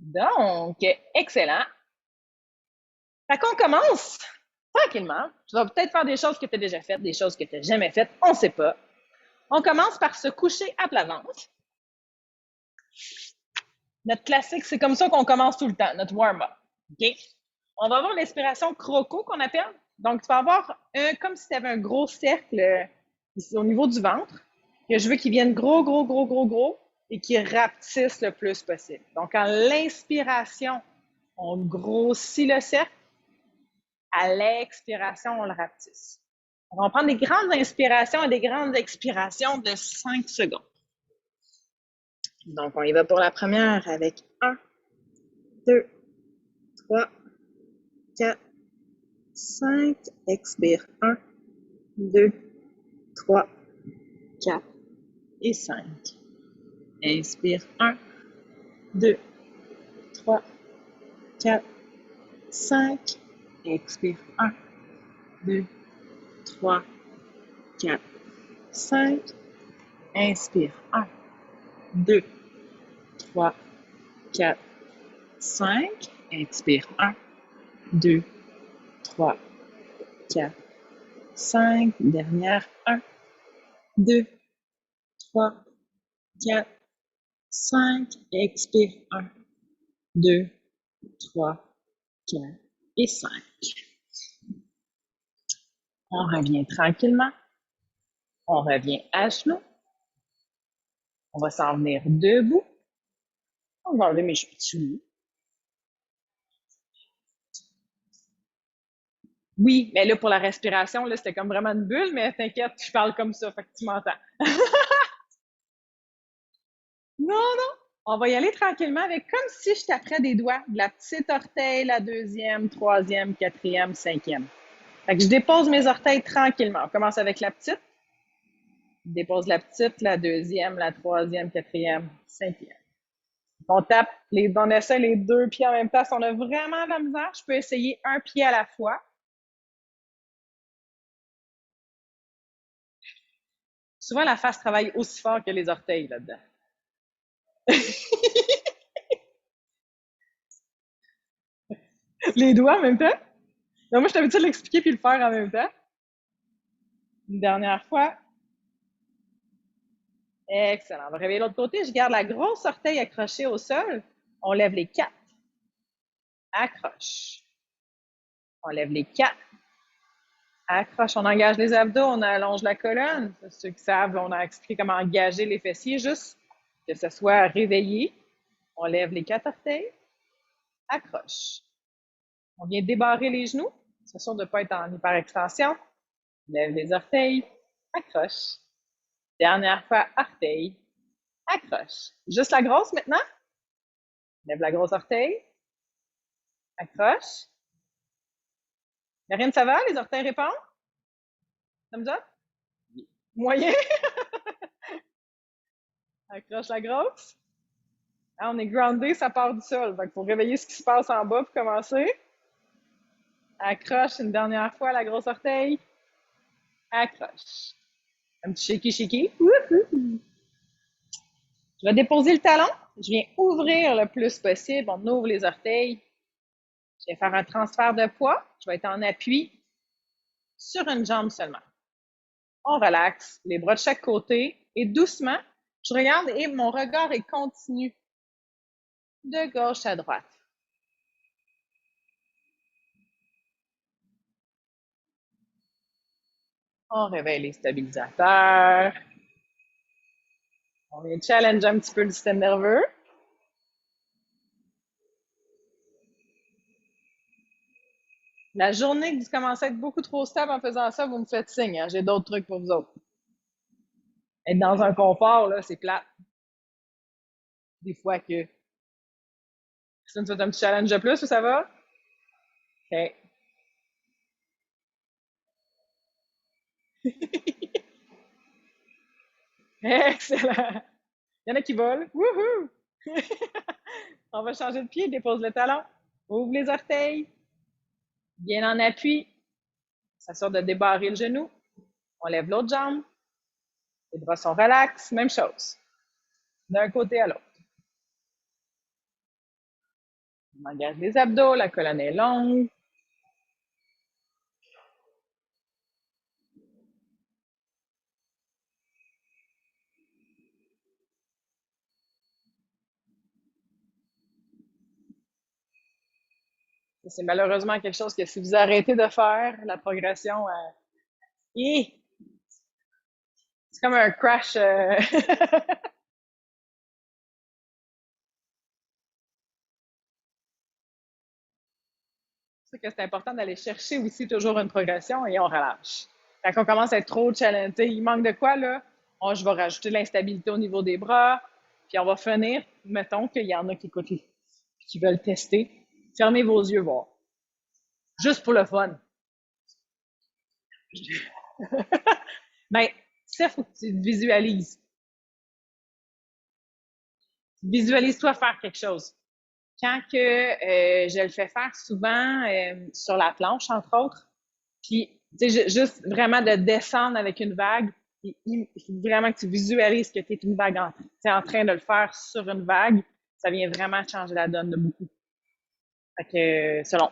Donc, excellent. Fait qu'on commence tranquillement. Tu vas peut-être faire des choses que tu as déjà faites, des choses que tu n'as jamais faites, on ne sait pas. On commence par se coucher à plat ventre. Notre classique, c'est comme ça qu'on commence tout le temps, notre warm-up. OK? On va avoir l'inspiration croco qu'on appelle. Donc, tu vas avoir comme si tu avais un gros cercle ici, au niveau du ventre, que je veux qu'il vienne gros, gros, gros, gros, gros et qu'il rapetisse le plus possible. Donc, en l'inspiration, on grossit le cercle. À l'expiration, on le rapetisse. On va prendre des grandes inspirations et des grandes expirations de 5 secondes. Donc, on y va pour la première avec 1, 2, 3, 4, 5. Expire 1, 2, 3, 4 et 5. Inspire 1, 2, 3, 4, 5. Expire 1, 2, 3, 4, 5. Inspire 1, 2, 3, 4, 5. Expire 1, 2, 3, 4, 5. Dernière 1, 2, 3, 4, 5. Expire 1, 2, 3, 4 et 5. On revient tranquillement. On revient à genoux. On va s'en venir debout. On va enlever mes cheveux dessus. Oui, mais là, pour la respiration, là, c'était comme vraiment une bulle, mais t'inquiète, je parle comme ça, fait que tu m'entends. Non, non, on va y aller tranquillement avec comme si je taperais des doigts, de la petite orteil, la deuxième, troisième, quatrième, cinquième. Fait que je dépose mes orteils tranquillement. On commence avec la petite. Je dépose la petite, la deuxième, la troisième, quatrième, cinquième. On tape, on essaie les deux pieds en même temps. Si on a vraiment de la misère, je peux essayer un pied à la fois. Souvent, la face travaille aussi fort que les orteils là-dedans. Les doigts en même temps? Non, moi, je t'avais dit de l'expliquer puis le faire en même temps. Une dernière fois. Excellent. On va réveiller l'autre côté. Je garde la grosse orteil accrochée au sol. On lève les quatre. Accroche. On lève les quatre. Accroche. On engage les abdos. On allonge la colonne. Ceux qui savent, on a expliqué comment engager les fessiers, juste que ce soit réveillé. On lève les quatre orteils. Accroche. On vient débarrer les genoux. C'est sûr de ne pas être en hyperextension. Lève les orteils. Accroche. Dernière fois, orteil. Accroche. Juste la grosse maintenant. Lève la grosse orteil. Accroche. Marine, ça va? Les orteils répondent? Thumbs up? Moyen? Accroche la grosse. Ah, on est groundé, ça part du sol. Donc, il faut réveiller ce qui se passe en bas pour commencer. Accroche une dernière fois la grosse orteil. Accroche. Un petit shaky-shaky. Je vais déposer le talon. Je viens ouvrir le plus possible. On ouvre les orteils. Je vais faire un transfert de poids. Je vais être en appui sur une jambe seulement. On relaxe les bras de chaque côté et doucement, je regarde et mon regard est continu de gauche à droite. On réveille les stabilisateurs. On vient challenger un petit peu le système nerveux. La journée que vous commencez à être beaucoup trop stable en faisant ça, vous me faites signe. Hein? J'ai d'autres trucs pour vous autres. Être dans un confort, là, c'est plate. Des fois que. Christine, tu veux un petit challenge de plus ou ça va? OK. Excellent. Il y en a qui volent. Wouhou! On va changer de pied, dépose le talon. Ouvre les orteils. Bien en appui. S'assure de débarrer le genou. On lève l'autre jambe. Les bras sont relax. Même chose. D'un côté à l'autre. On engage les abdos, la colonne est longue. C'est malheureusement quelque chose que si vous arrêtez de faire, la progression, c'est comme un crash. C'est que c'est important d'aller chercher aussi toujours une progression et on relâche. Quand on commence à être trop challengé, il manque de quoi, là? Je vais rajouter de l'instabilité au niveau des bras, puis on va finir, mettons qu'il y en a qui écoutent, qui veulent tester. Fermez vos yeux, voir. Juste pour le fun. Mais ça, il faut que tu te visualises. Visualise-toi faire quelque chose. Quand que je le fais faire souvent sur la planche, entre autres, puis juste vraiment de descendre avec une vague, il faut vraiment que tu visualises que tu es une vague en train de le faire sur une vague, ça vient vraiment changer la donne de beaucoup. Fait que, selon.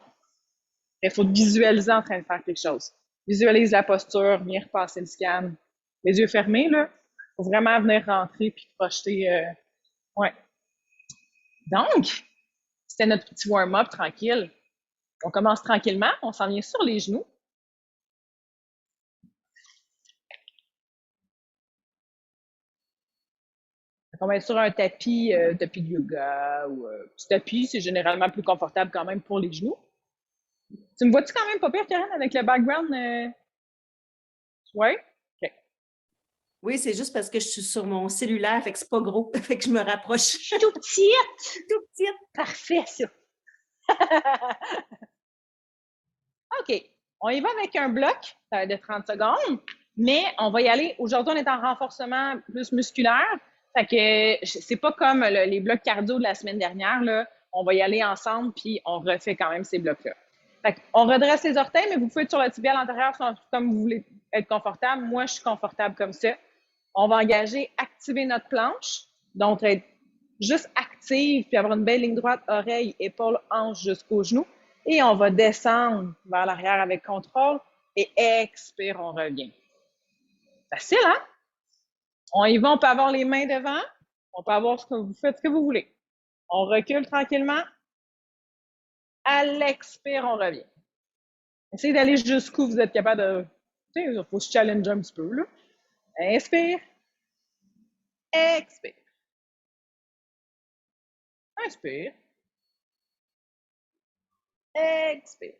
Il faut te visualiser en train de faire quelque chose. Visualise la posture, viens repasser le scan. Les yeux fermés, là. Faut vraiment venir rentrer puis projeter. Ouais. Donc, c'était notre petit warm-up tranquille. On commence tranquillement, on s'en vient sur les genoux. On va être sur un tapis de yoga ou petit tapis, c'est généralement plus confortable quand même pour les genoux. Tu me vois-tu quand même pas pire, Karen, avec le background? Ouais? OK. Oui, c'est juste parce que je suis sur mon cellulaire, fait que c'est pas gros, fait que je me rapproche. Je suis tout petite! Tout petite. Parfait, ça! OK. On y va avec un bloc de 30 secondes, mais on va y aller. Aujourd'hui, on est en renforcement plus musculaire. Fait que c'est pas comme les blocs cardio de la semaine dernière, là. On va y aller ensemble, puis on refait quand même ces blocs-là. Fait qu'on redresse les orteils, mais vous pouvez être sur la tibiale antérieure comme vous voulez être confortable. Moi, je suis confortable comme ça. On va engager, activer notre planche. Donc, être juste active, puis avoir une belle ligne droite, oreille, épaule, hanche jusqu'au genou. Et on va descendre vers l'arrière avec contrôle et expire, on revient. Facile, hein? On y va, on peut avoir les mains devant. On peut avoir ce que vous faites ce que vous voulez. On recule tranquillement. À l'expire, on revient. Essayez d'aller jusqu'où vous êtes capable de. Tu sais, il faut se challenger un petit peu, là. Inspire. Expire. Inspire. Expire.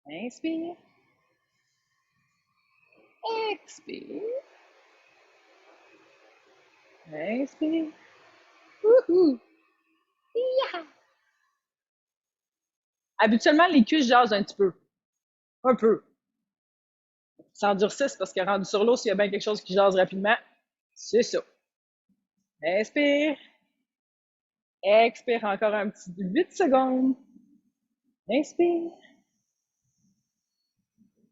Inspire. Expire. Inspire. Wouhou! Yeah! Habituellement, les cuisses jasent un petit peu. Un peu. S'endurcissent parce que rendu sur l'eau, s'il y a bien quelque chose qui jase rapidement, c'est ça. Inspire. Expire encore un petit 8 secondes. Inspire.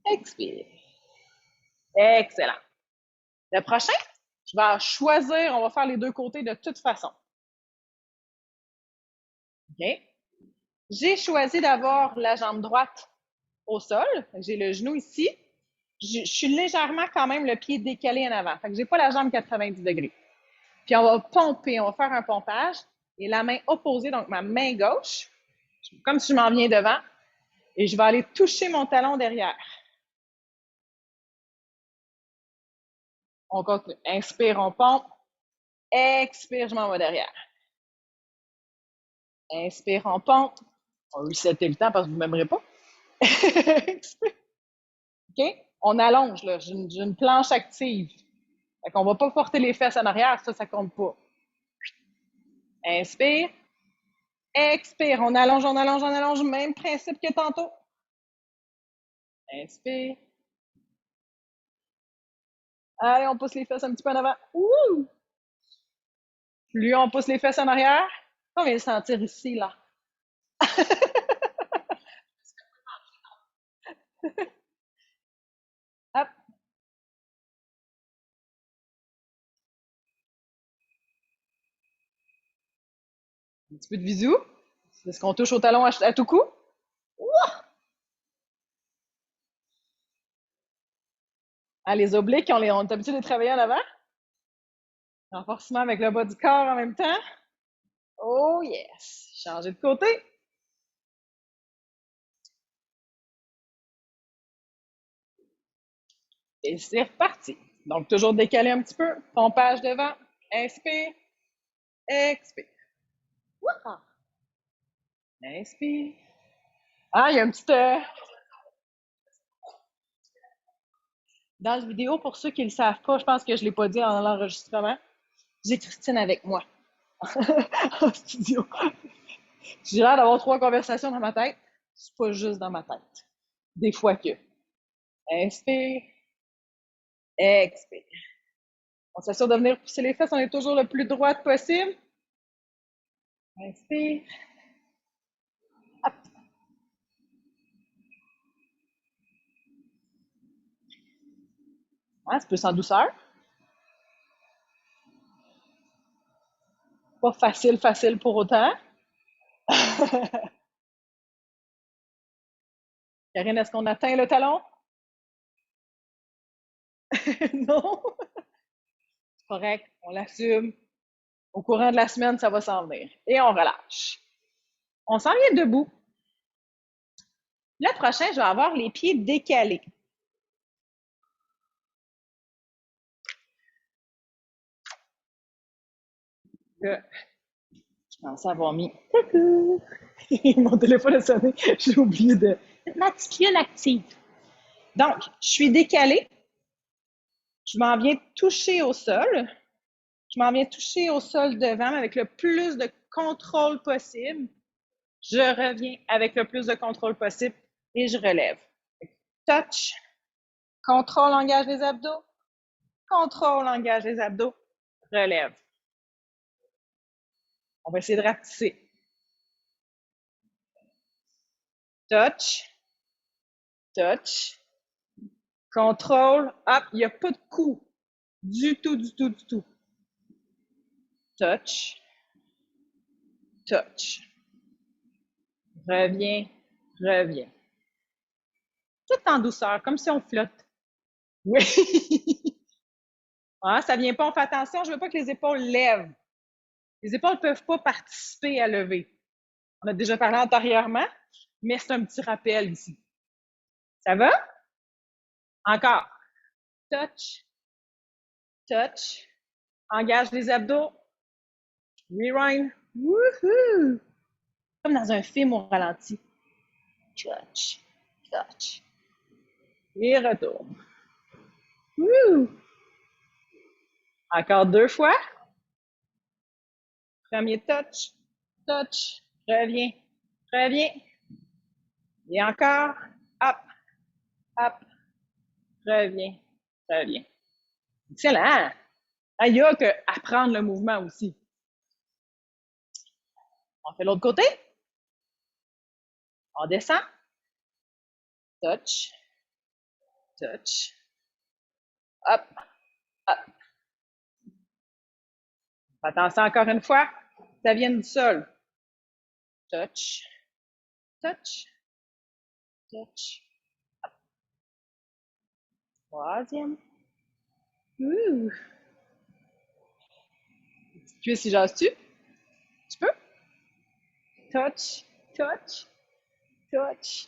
Expire. Excellent. Le prochain, je vais choisir, on va faire les deux côtés de toute façon. OK? J'ai choisi d'avoir la jambe droite au sol. J'ai le genou ici. Je suis légèrement quand même le pied décalé en avant. Fait que j'ai pas la jambe 90 degrés. Puis on va pomper, on va faire un pompage. Et la main opposée, donc ma main gauche, comme si je m'en viens devant, et je vais aller toucher mon talon derrière. On continue. Inspire, on pompe. Expire, je m'en vais derrière. Inspire, on pompe. On va resetter le temps parce que vous ne m'aimerez pas. OK? On allonge, là. J'ai une planche active. Fait qu'on va pas porter les fesses en arrière, ça compte pas. Inspire. Expire. On allonge, on allonge, on allonge. Même principe que tantôt. Inspire. Allez, on pousse les fesses un petit peu en avant. Ouh! Plus on pousse les fesses en arrière, on vient le sentir ici, là. Hop. Un petit peu de visu. Est-ce qu'on touche au talon à tout coup? Ah, les obliques, on est habitué de les travailler en avant. Renforcement avec le bas du corps en même temps. Oh yes! Changer de côté. Et c'est reparti. Donc, toujours décaler un petit peu. Pompage devant. Inspire. Expire. Wouah! Inspire. Ah, il y a un petit... Dans la vidéo, pour ceux qui ne le savent pas, je pense que je ne l'ai pas dit en l'enregistrement, j'ai Christine avec moi en studio. J'ai l'air d'avoir 3 conversations dans ma tête. C'est pas juste dans ma tête. Des fois que. Inspire. Expire. On s'assure de venir pousser les fesses. On est toujours le plus droite possible. Inspire. Hop. Ouais, c'est plus en douceur. Pas facile, facile pour autant. Karine, est-ce qu'on atteint le talon? Non. C'est correct. On l'assume. Au courant de la semaine, ça va s'en venir. Et on relâche. On s'en vient debout. Le prochain, je vais avoir les pieds décalés. Là, je pensais avoir mis. Coucou! Mon téléphone a sonné. J'ai oublié de. Ma petite lune active. Donc, je suis décalée. Je m'en viens toucher au sol. Je m'en viens toucher au sol devant avec le plus de contrôle possible. Je reviens avec le plus de contrôle possible et je relève. Touch. Contrôle, engage les abdos. Contrôle, engage les abdos. Relève. On va essayer de rapetisser. Touch. Touch. Contrôle. Hop, il n'y a pas de coup. Du tout, du tout, du tout. Touch. Touch. Reviens. Reviens. Tout en douceur, comme si on flotte. Oui. Ah, ça vient pas, on fait attention, je veux pas que les épaules lèvent. Les épaules ne peuvent pas participer à lever. On a déjà parlé antérieurement, mais c'est un petit rappel ici. Ça va? Encore. Touch. Touch. Engage les abdos. Rewind. Woohoo! Comme dans un film au ralenti. Touch. Touch. Et retourne. Woo! Encore 2 fois. Premier touch. Touch. Reviens. Reviens. Et encore. Hop. Hop. Reviens. Reviens. Excellent. Il y a que apprendre le mouvement aussi. On fait l'autre côté. On descend. Touch. Touch. Hop. Hop. Attention encore une fois. Ça vient du sol. Touch. Touch. Touch. Hop. Troisième. Ouh. Cuisse, si j'ose-tu? Tu peux? Touch. Touch. Touch.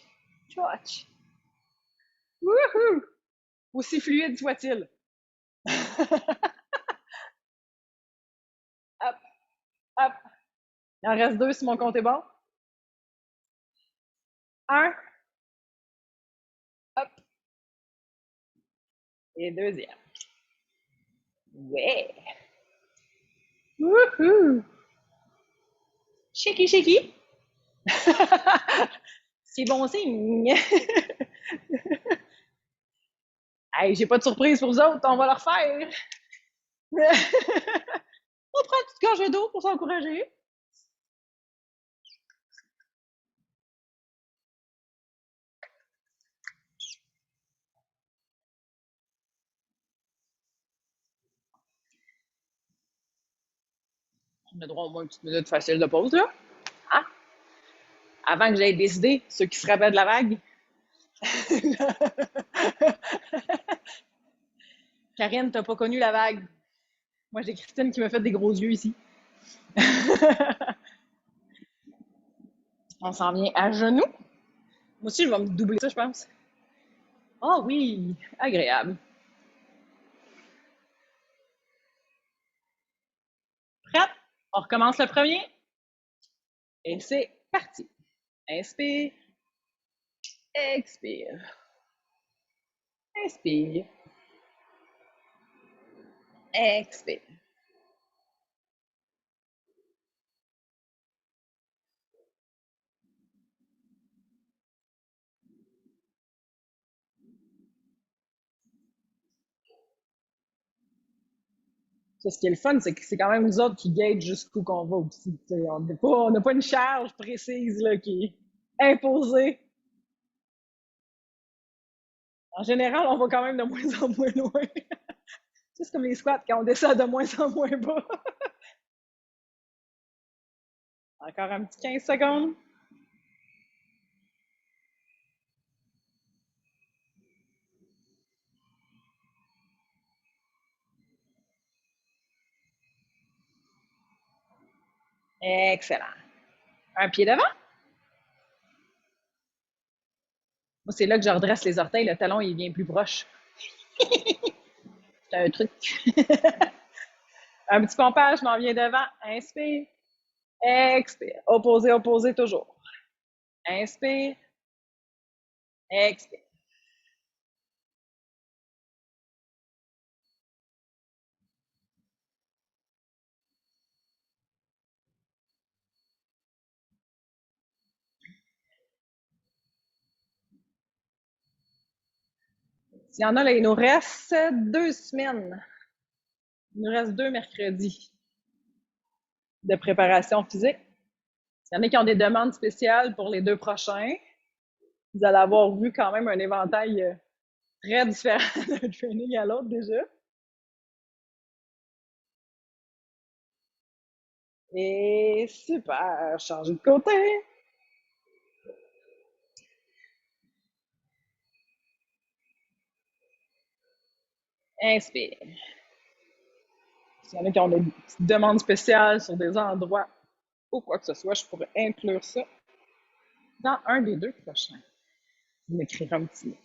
Touch. Wouhou! Aussi fluide soit-il. Hop. Hop. Il en reste 2 si mon compte est bon. 1. Hop. Et deuxième. Ouais. Wouhou! Shaky, shaky. C'est bon signe. Hey, j'ai pas de surprise pour vous autres, on va le refaire. On prend une petite gorgée d'eau pour s'encourager. On a droit au moins une petite minute facile de pause, là. Ah, avant que j'aie décidé, ceux qui se rappellent de la vague. Karine, t'as pas connu la vague. Moi, j'ai Christine qui me fait des gros yeux ici. On s'en vient à genoux. Moi aussi, je vais me doubler ça, je pense. Oh oui, agréable. Prête? On recommence le premier. Et c'est parti. Inspire, expire, inspire, expire. Ça, ce qui est le fun, c'est que c'est quand même nous autres qui gagent jusqu'où qu'on va aussi. On n'a pas une charge précise là, qui est imposée. En général, on va quand même de moins en moins loin. C'est comme les squats quand on descend de moins en moins bas. Encore un petit 15 secondes. Excellent. Un pied devant. Moi, c'est là que je redresse les orteils. Le talon, il vient plus proche. C'est un truc. Un petit pompage, je m'en viens devant. Inspire. Expire. Opposé, opposé toujours. Inspire. Expire. S'il y en a, là, il nous reste 2 semaines. Il nous reste 2 mercredis de préparation physique. S'il y en a qui ont des demandes spéciales pour les 2 prochains, vous allez avoir vu quand même un éventail très différent d'un training à l'autre déjà. Et super, changer de côté. Inspire. S'il y en a qui ont des demandes spéciales sur des endroits ou quoi que ce soit, je pourrais inclure ça dans un des 2 prochains. Vous m'écrirez un petit mot.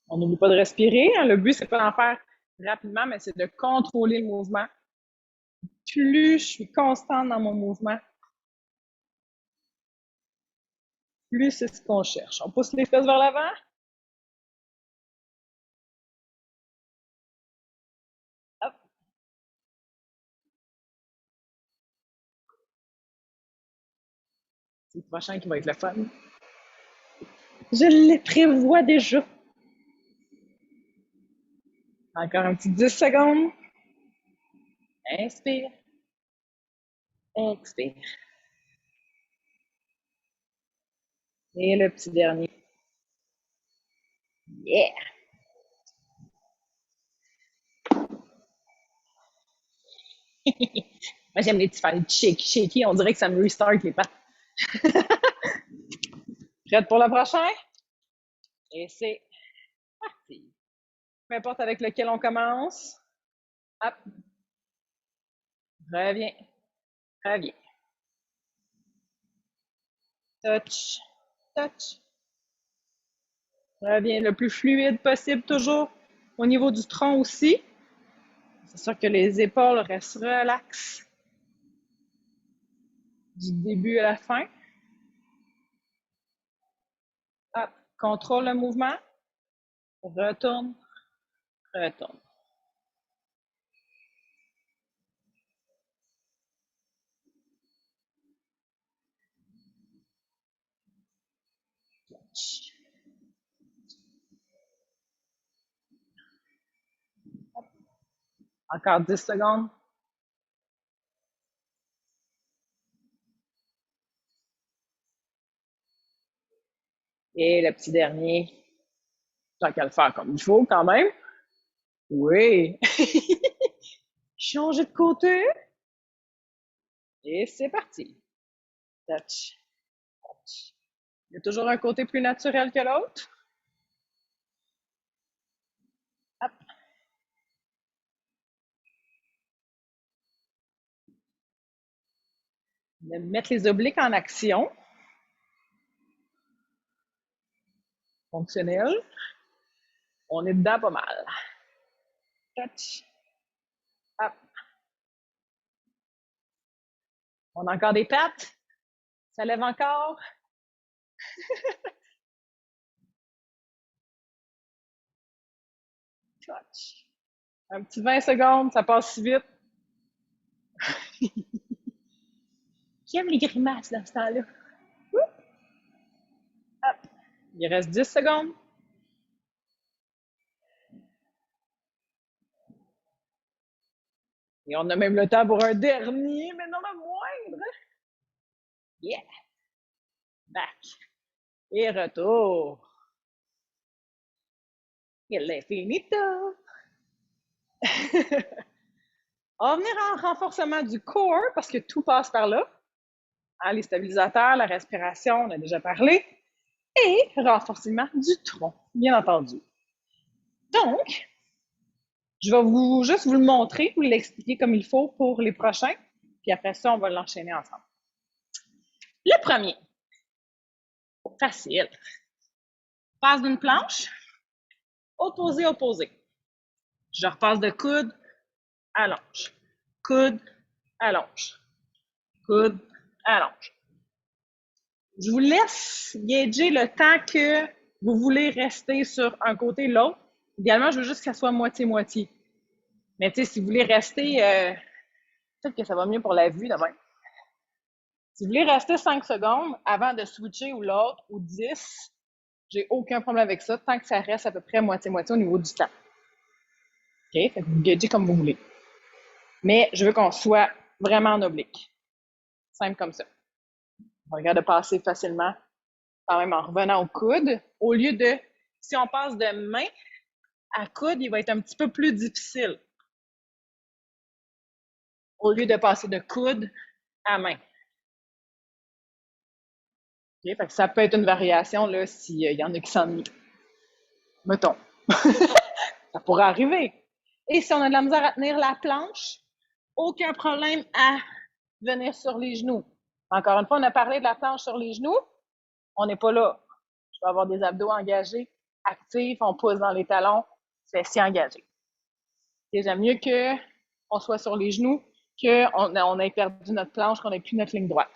On n'oublie pas de respirer. Hein. Le but, c'est pas d'en faire rapidement, mais c'est de contrôler le mouvement. Plus je suis constante dans mon mouvement, plus c'est ce qu'on cherche. On pousse les fesses vers l'avant. Hop. C'est le prochain qui va être le fun. Je les prévois déjà. Encore un petit 10 secondes. Inspire. Expire. Et le petit dernier. Yeah! Moi, j'aime les petits faire des shaky. On dirait que ça me restart les pattes. Prête pour le prochain? Et c'est parti. Peu importe avec lequel on commence. Hop. Reviens. Reviens. Touch. Touch. Reviens le plus fluide possible toujours. Au niveau du tronc aussi. C'est sûr que les épaules restent relaxes du début à la fin. Hop. Contrôle le mouvement. Retourne. Retourne. Encore 10 secondes. Et le petit dernier, tant qu'à le faire comme il faut quand même. Oui. Changer de côté. Et c'est parti. Touch, touch. Il y a toujours un côté plus naturel que l'autre. Hop. Mettre les obliques en action. Fonctionnel. On est dedans pas mal. Touch. Hop. On a encore des pattes. Ça lève encore. Touch. Un petit 20 secondes, ça passe si vite. Qui aime les grimaces dans ce temps-là? Hop. Il reste 10 secondes. Et on a même le temps pour un dernier, mais non le moindre. Yeah! Back. Et retour. Il est finito. On va venir en renforcement du corps parce que tout passe par là. Hein, les stabilisateurs, la respiration, on a déjà parlé. Et renforcement du tronc, bien entendu. Donc, je vais juste vous le montrer, vous l'expliquer comme il faut pour les prochains. Puis après ça, on va l'enchaîner ensemble. Le premier, facile. Passe d'une planche, opposé, opposé. Je repasse de coude, allonge. Coude, allonge. Coude, allonge. Je vous laisse gager le temps que vous voulez rester sur un côté ou l'autre. Idéalement, je veux juste que ça soit moitié-moitié. Mais tu sais, si vous voulez rester, peut-être que ça va mieux pour la vue demain. Si vous voulez rester 5 secondes avant de switcher ou l'autre, ou 10, j'ai aucun problème avec ça, tant que ça reste à peu près moitié-moitié au niveau du temps. OK? Fait que vous gagez comme vous voulez. Mais je veux qu'on soit vraiment en oblique. Simple comme ça. On regarde de passer facilement, quand même en revenant au coude. Au lieu de, si on passe de main à coude, il va être un petit peu plus difficile. Au lieu de passer de coude à main. Okay? Fait que ça peut être une variation là, s'il y en a qui s'ennuient. Mettons. Ça pourrait arriver. Et si on a de la misère à tenir la planche, aucun problème à venir sur les genoux. Encore une fois, on a parlé de la planche sur les genoux. On n'est pas là. Je vais avoir des abdos engagés, actifs, on pousse dans les talons, fessiers engagés. J'aime mieux qu'on soit sur les genoux qu'on ait perdu notre planche, qu'on n'ait plus notre ligne droite.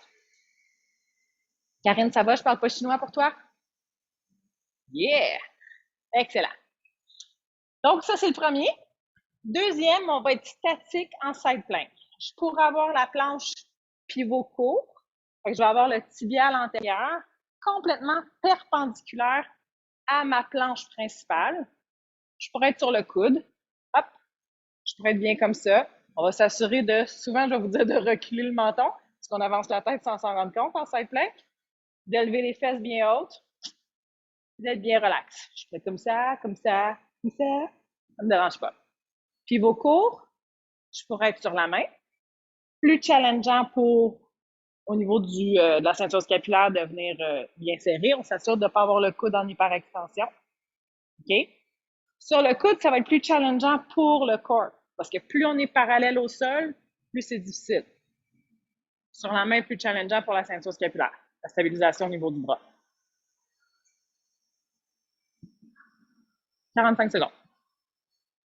Karine, ça va? Je parle pas chinois pour toi? Yeah! Excellent. Donc, ça, c'est le premier. Deuxième, on va être statique en side plank. Je pourrais avoir la planche pivot court. Je vais avoir le tibial antérieur complètement perpendiculaire à ma planche principale. Je pourrais être sur le coude. Hop! Je pourrais être bien comme ça. On va s'assurer de, souvent, je vais vous dire de reculer le menton, parce qu'on avance la tête sans s'en rendre compte en side plank. D'élever les fesses bien hautes. D'être bien relax. Je fais comme ça, comme ça, comme ça. Ça ne me dérange pas. Pivot court, je pourrais être sur la main. Plus challengeant pour, au niveau de la ceinture scapulaire, de venir bien serrer. On s'assure de ne pas avoir le coude en hyperextension. OK? Sur le coude, ça va être plus challengeant pour le corps. Parce que plus on est parallèle au sol, plus c'est difficile. Sur la main, plus challengeant pour la ceinture scapulaire. La stabilisation au niveau du bras. 45 secondes.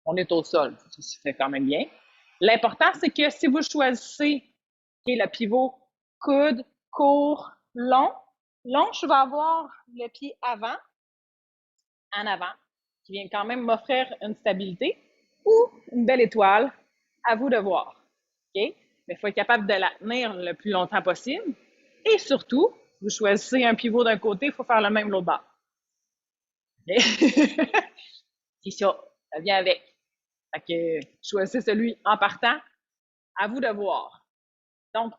On est au sol. Ça se fait quand même bien. L'important, c'est que si vous choisissez le pivot coude, court, long, je vais avoir le pied avant, en avant, qui vient quand même m'offrir une stabilité ou une belle étoile. À vous de voir. OK? Mais il faut être capable de la tenir le plus longtemps possible. Et surtout, vous choisissez un pivot d'un côté, il faut faire le même l'autre bord. Okay? C'est ça. Ça vient avec. Fait que choisissez celui en partant. À vous de voir. Donc,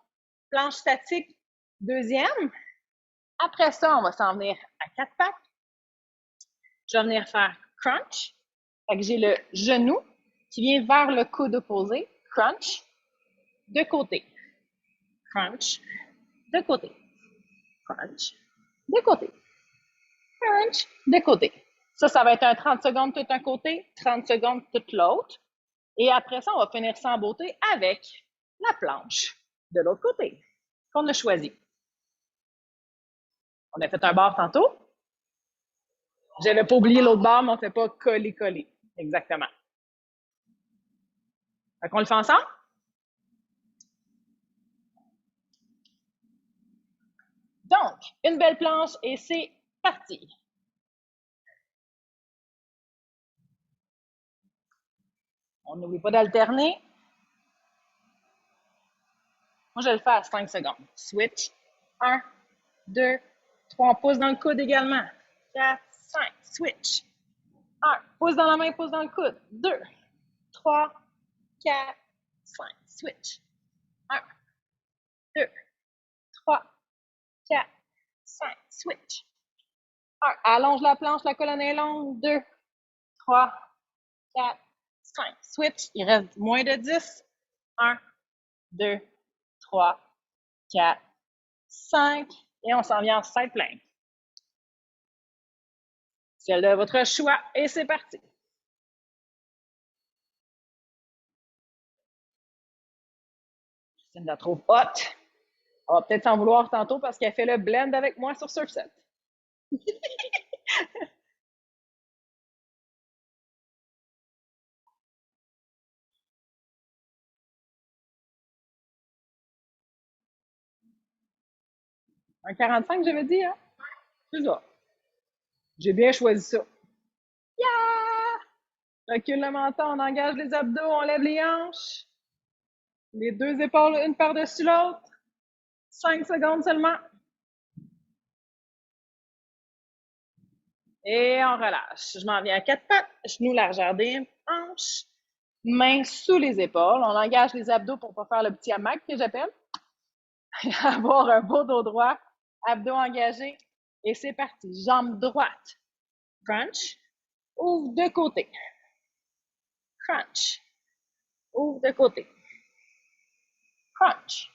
planche statique, deuxième. Après ça, on va s'en venir à quatre pattes. Je vais venir faire crunch. Fait que j'ai le genou qui vient vers le coude opposé. Crunch. De côté. Crunch. De côté. Crunch. De côté. Crunch. De côté. Ça va être un 30 secondes tout un côté, 30 secondes tout l'autre. Et après ça, on va finir ça en beauté avec la planche de l'autre côté qu'on a choisi. On a fait un bar tantôt. J'avais pas oublié l'autre barre, mais on ne fait pas coller-coller. Exactement. Fait qu'on le fait ensemble? Donc, une belle planche et c'est parti. On n'oublie pas d'alterner. Moi, je le fais à 5 secondes. Switch. 1, 2, 3. On pousse dans le coude également. 4, 5. Switch. 1. Pouce dans la main, pouce dans le coude. 2, 3, 4, 5. Switch. 1, 2, 3, 4, 5. Switch. 1. Allonge la planche, la colonne est longue. 2, 3, 4, 5. Switch. Il reste moins de 10. 1, 2, 3, 4, 5. Et on s'en vient en side plank. Celle de votre choix. Et c'est parti. Christine la trouve hot. On va peut-être s'en vouloir tantôt parce qu'elle fait le blend avec moi sur Surfset. Un 45, j'avais dit, hein? C'est ça. J'ai bien choisi ça. Yeah! Recule le menton, on engage les abdos, on lève les hanches. Les deux épaules, une par-dessus l'autre. 5 secondes seulement. Et on relâche. Je m'en viens à 4 pattes, genoux largeur des hanches, mains sous les épaules. On engage les abdos pour ne pas faire le petit hamac que j'appelle. Avoir un beau dos droit, abdos engagés. Et c'est parti. Jambe droite. Crunch. Ouvre de côté. Crunch. Ouvre de côté. Crunch.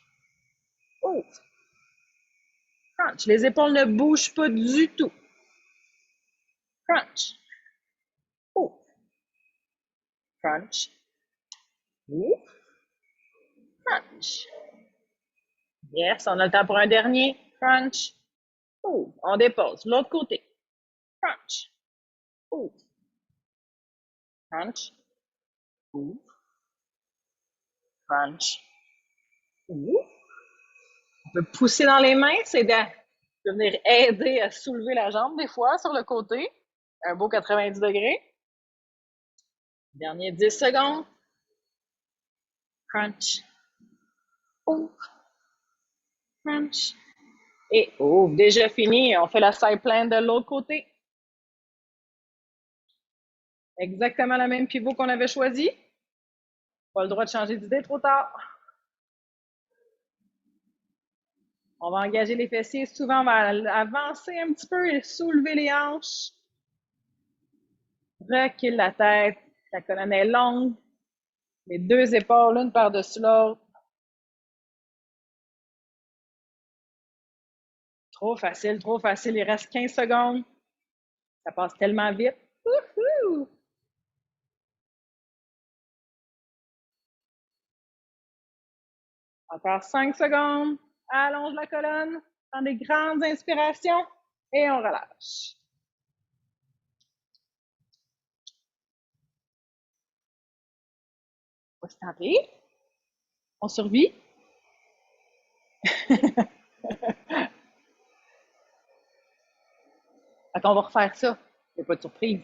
Ouvre. Crunch. Les épaules ne bougent pas du tout. Crunch. Ouvre. Crunch. Ouvre. Crunch. Yes, on a le temps pour un dernier. Crunch. Ouvre. On dépose. L'autre côté. Crunch. Ouvre. Crunch. Ouvre. Crunch. Ouvre. On peut pousser dans les mains, c'est de venir aider à soulever la jambe des fois sur le côté. Un beau 90 degrés. Dernier 10 secondes. Crunch. Ouvre. Crunch. Et ouvre. Déjà fini. On fait la side plank de l'autre côté. Exactement le même pivot qu'on avait choisi. Pas le droit de changer d'idée trop tard. On va engager les fessiers. Souvent, on va avancer un petit peu et soulever les hanches. Recule la tête. La colonne est longue. Les deux épaules, l'une par-dessus l'autre. Trop facile, trop facile. Il reste 15 secondes. Ça passe tellement vite. Wouhou! Encore 5 secondes. Allonge la colonne. Prends des grandes inspirations et on relâche. On va se tenter. On survit. Fait qu'on va refaire ça. Il n'y a pas de surprise.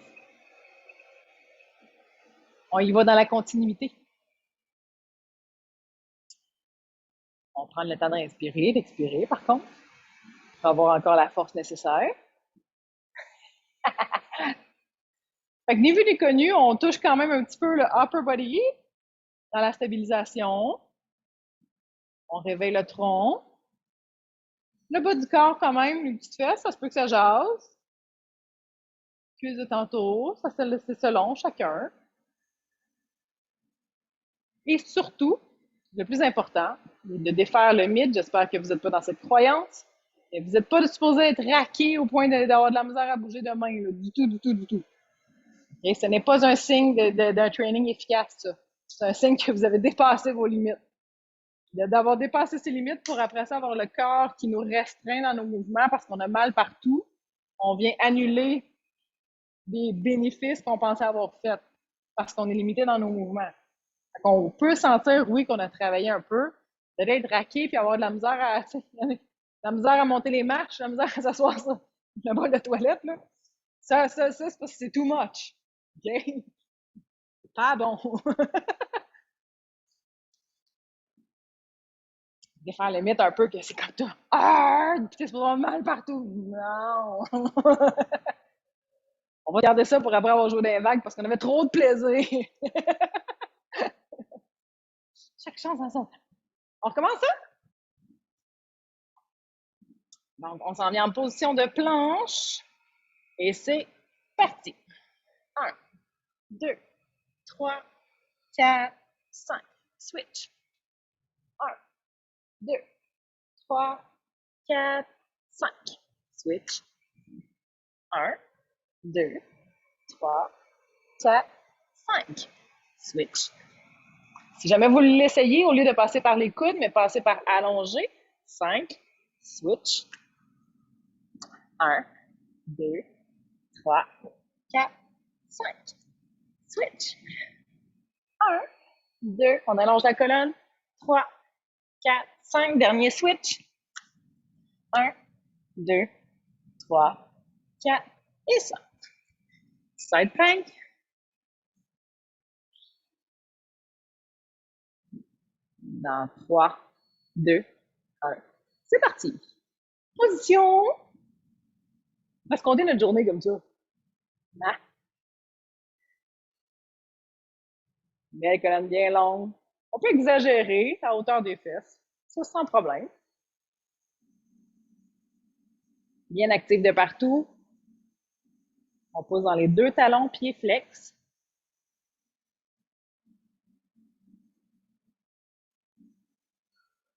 On y va dans la continuité. On prend le temps d'inspirer, d'expirer, par contre, pour avoir encore la force nécessaire. Fait que ni vu ni connu, on touche quand même un petit peu le upper body dans la stabilisation. On réveille le tronc. Le bas du corps quand même, les petites fesses, ça se peut que ça jase. plus de tantôt. Ça, c'est selon chacun. Et surtout, le plus important, de défaire le mythe. J'espère que vous n'êtes pas dans cette croyance. Et vous n'êtes pas supposé être raqué au point d'avoir de la misère à bouger de main, là, du tout, du tout, du tout. Et ce n'est pas un signe d'un training efficace, ça. C'est un signe que vous avez dépassé vos limites. D'avoir dépassé ses limites pour après ça avoir le corps qui nous restreint dans nos mouvements parce qu'on a mal partout, on vient annuler des bénéfices qu'on pensait avoir faits parce qu'on est limité dans nos mouvements. On peut sentir, oui, qu'on a travaillé un peu, d'être raqué puis avoir de la misère à monter les marches, la misère à s'asseoir sur le bol de toilette, là. Ça, c'est parce que c'est too much. OK? Pas bon. Défaire le mythe un peu que c'est comme ça. Hard! Puis t'es supposé avoir mal partout. Non! On va garder ça pour après avoir joué des vagues parce qu'on avait trop de plaisir. Chaque chance en son temps. On recommence ça? Donc, on s'en vient en position de planche. Et c'est parti. 1, 2, 3, 4, 5. Switch. 1, 2, 3, 4, 5. Switch. 1, 2, 3, 4, 5. Switch. Si jamais vous l'essayez, au lieu de passer par les coudes, mais passer par allongé, 5, switch. 1, 2, 3, 4, 5. Switch. 1, 2, on allonge la colonne. 3, 4, 5, dernier switch. 1, 2, 3, 4 et 5. Side plank. Dans 3, 2, 1. C'est parti. Position. On va se compter notre journée comme ça. Ah. Belle colonne bien longue. On peut exagérer à hauteur des fesses. Ça, sans problème. Bien actif de partout. On pose dans les deux talons, pieds flex.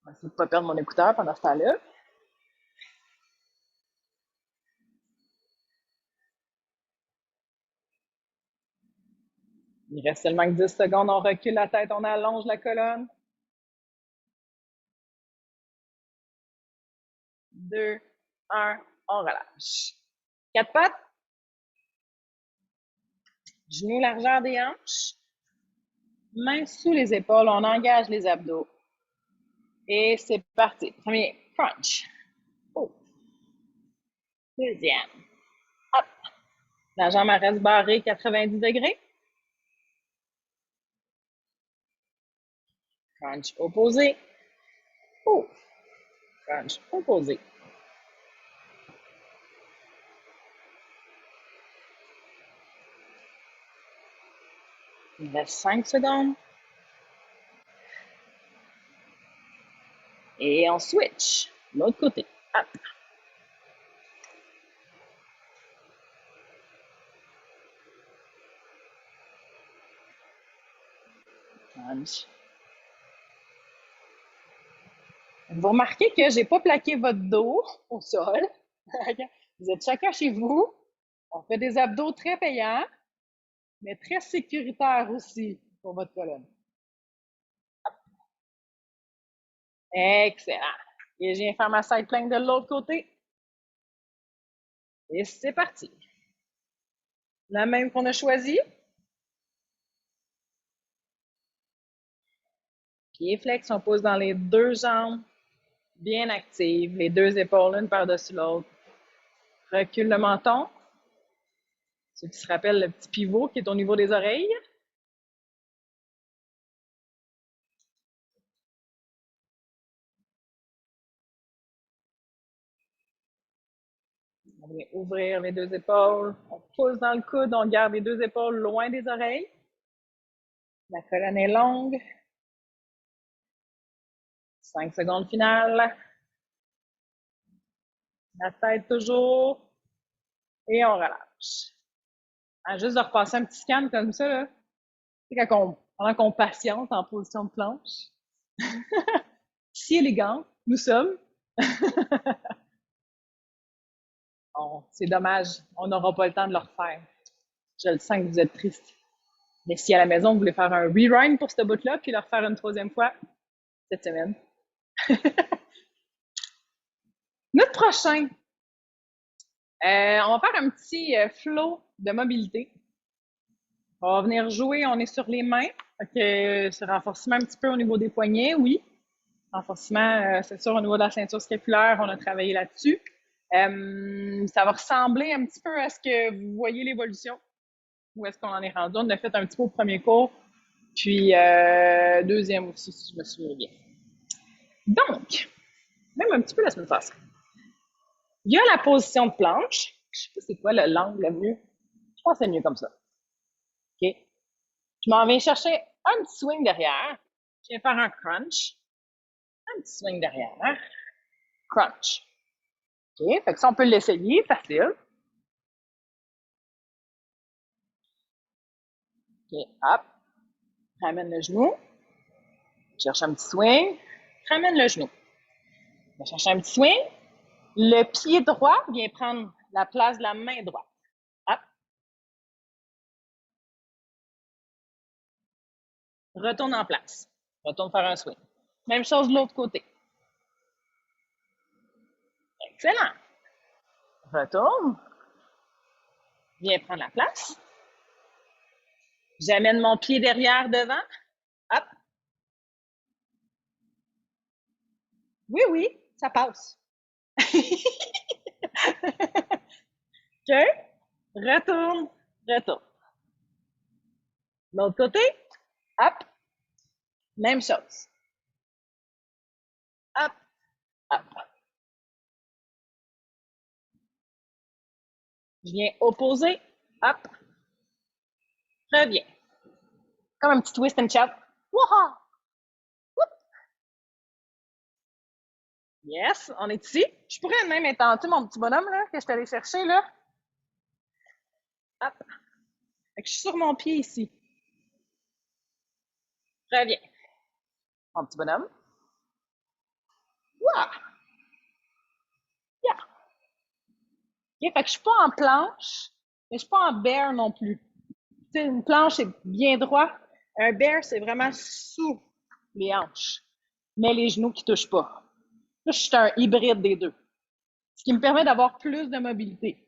On va essayer de ne pas perdre mon écouteur pendant ce temps-là. Il reste seulement que 10 secondes. On recule la tête, on allonge la colonne. 2, 1, on relâche. 4 pattes. Genoux largeur des hanches. Mains sous les épaules, on engage les abdos. Et c'est parti. Premier, crunch. Oh. Deuxième. Hop. La jambe reste barrée 90 degrés. Crunch opposé. Oh. Crunch opposé. Il reste 5 secondes. Et on switch. L'autre côté. Hop. Crunch. Vous remarquez que j'ai pas plaqué votre dos au sol. Vous êtes chacun chez vous. On fait des abdos très payants, mais très sécuritaires aussi pour votre colonne. Excellent. Et je viens faire ma side plank de l'autre côté. Et c'est parti. La même qu'on a choisie. Pieds flex, on pose dans les deux jambes, bien actives, les deux épaules l'une par-dessus l'autre. Recule le menton. Ceux qui se rappellent le petit pivot qui est au niveau des oreilles. On vient ouvrir les deux épaules. On pousse dans le coude, on garde les deux épaules loin des oreilles. La colonne est longue. 5 secondes finales. La tête toujours. Et on relâche. Hein, juste de repasser un petit scan comme ça, là. Tu sais, pendant qu'on patiente en position de planche. Si élégant, nous sommes. Oh, c'est dommage, on n'aura pas le temps de le refaire. Je le sens que vous êtes triste. Mais si à la maison, vous voulez faire un rewind pour ce bout-là, puis le refaire une troisième fois cette semaine. Notre prochain, on va faire un petit flow de mobilité. On va venir jouer, on est sur les mains. Donc, ce renforcement un petit peu au niveau des poignets, oui. Renforcement, c'est sûr, au niveau de la ceinture scapulaire, on a travaillé là-dessus. Ça va ressembler un petit peu à ce que vous voyez l'évolution. Où est-ce qu'on en est rendu? On a fait un petit peu au premier cours, puis deuxième aussi, si je me souviens bien. Donc, même un petit peu la semaine passée. Il y a la position de planche. Je sais pas c'est quoi l'angle le mieux. Je pense que c'est mieux comme ça. OK? Je m'en viens chercher un petit swing derrière. Je viens faire un crunch. Un petit swing derrière. Crunch. OK? Fait que ça, on peut l'essayer, facile. OK, hop. Ramène le genou. Cherche un petit swing. Ramène le genou. Je vais chercher un petit swing. Le pied droit vient prendre la place de la main droite. Hop. Retourne en place. Retourne faire un swing. Même chose de l'autre côté. Excellent. Retourne. Viens prendre la place. J'amène mon pied derrière devant. Hop. Oui, oui, ça passe. OK. Retourne. Retourne. L'autre côté. Hop. Même chose. Hop. Hop. Je viens opposer. Hop. Reviens. Comme un petit twist and shout. Wouha! Yes, on est ici. Je pourrais même intenter mon petit bonhomme là, que je suis allée chercher là. Hop. Fait que je suis sur mon pied ici. Reviens. Mon petit bonhomme. Wouah! Yeah. OK, fait que je suis pas en planche, mais je suis pas en bear non plus. Tu sais, une planche, c'est bien droit. Un bear, c'est vraiment sous les hanches, mais les genoux qui touchent pas. Là, je suis un hybride des deux, ce qui me permet d'avoir plus de mobilité.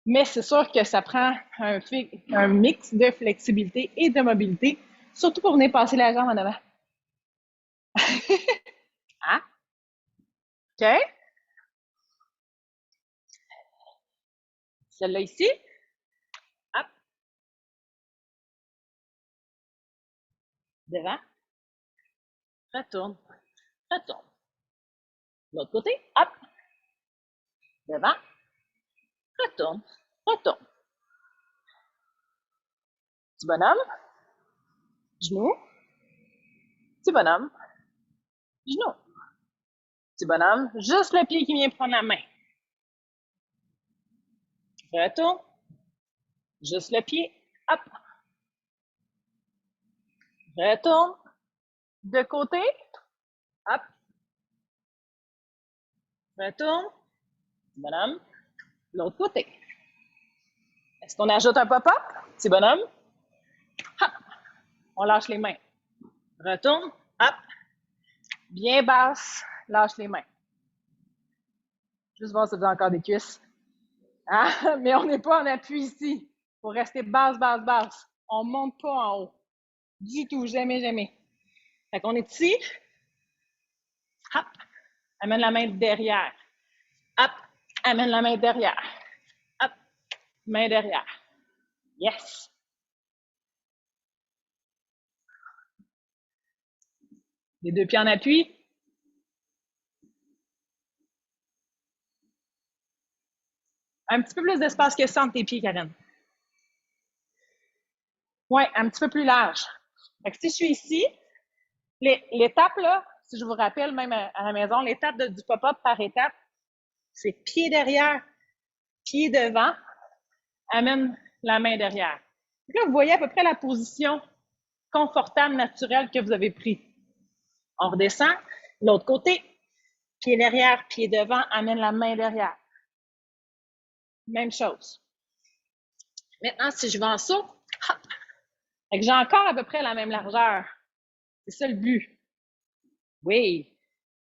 Mais c'est sûr que ça prend un mix de flexibilité et de mobilité, surtout pour venir passer la jambe en avant. Hein? OK? Celle-là ici. Hop. Devant. Retourne. Retourne. L'autre côté. Hop. Devant. Retourne. Retourne. Petit bonhomme. Genou. Petit bonhomme. Genou. Petit bonhomme. Juste le pied qui vient prendre la main. Retourne. Juste le pied. Hop. Retourne. De côté. Hop. Retourne. Petit bonhomme. L'autre côté. Est-ce qu'on ajoute un pop-up? Petit bonhomme. Hop. On lâche les mains. Retourne. Hop. Bien basse. Lâche les mains. Juste voir si vous avez encore des cuisses. Ah, mais on n'est pas en appui ici. Il faut rester basse, basse, basse. On ne monte pas en haut. Du tout. Jamais, jamais. Fait qu'on est ici. Hop. Amène la main derrière. Hop. Amène la main derrière. Hop. Main derrière. Yes. Les deux pieds en appui. Un petit peu plus d'espace que ça entre tes pieds, Karen. Oui, un petit peu plus large. Fait que si je suis ici, l'étape, là, si je vous rappelle, même à la maison, l'étape du pop-up par étape, c'est pied derrière, pied devant, amène la main derrière. Là, vous voyez à peu près la position confortable, naturelle que vous avez pris. On redescend, l'autre côté, pied derrière, pied devant, amène la main derrière. Même chose. Maintenant, si je vais en saut, j'ai encore à peu près la même largeur. C'est ça le but. Oui,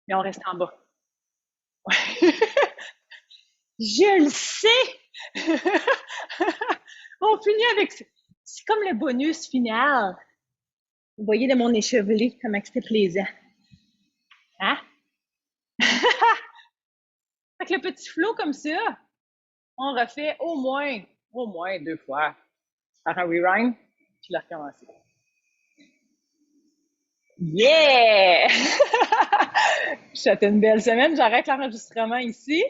mais on reste en bas. Je le sais! On finit avec... C'est comme le bonus final. Vous voyez de mon échevelé, comment c'était plaisant. Hein? Avec le petit flot comme ça, on refait au moins 2 fois. Par un rewind, puis la recommencer. Yeah! Je te souhaite une belle semaine. J'arrête l'enregistrement ici.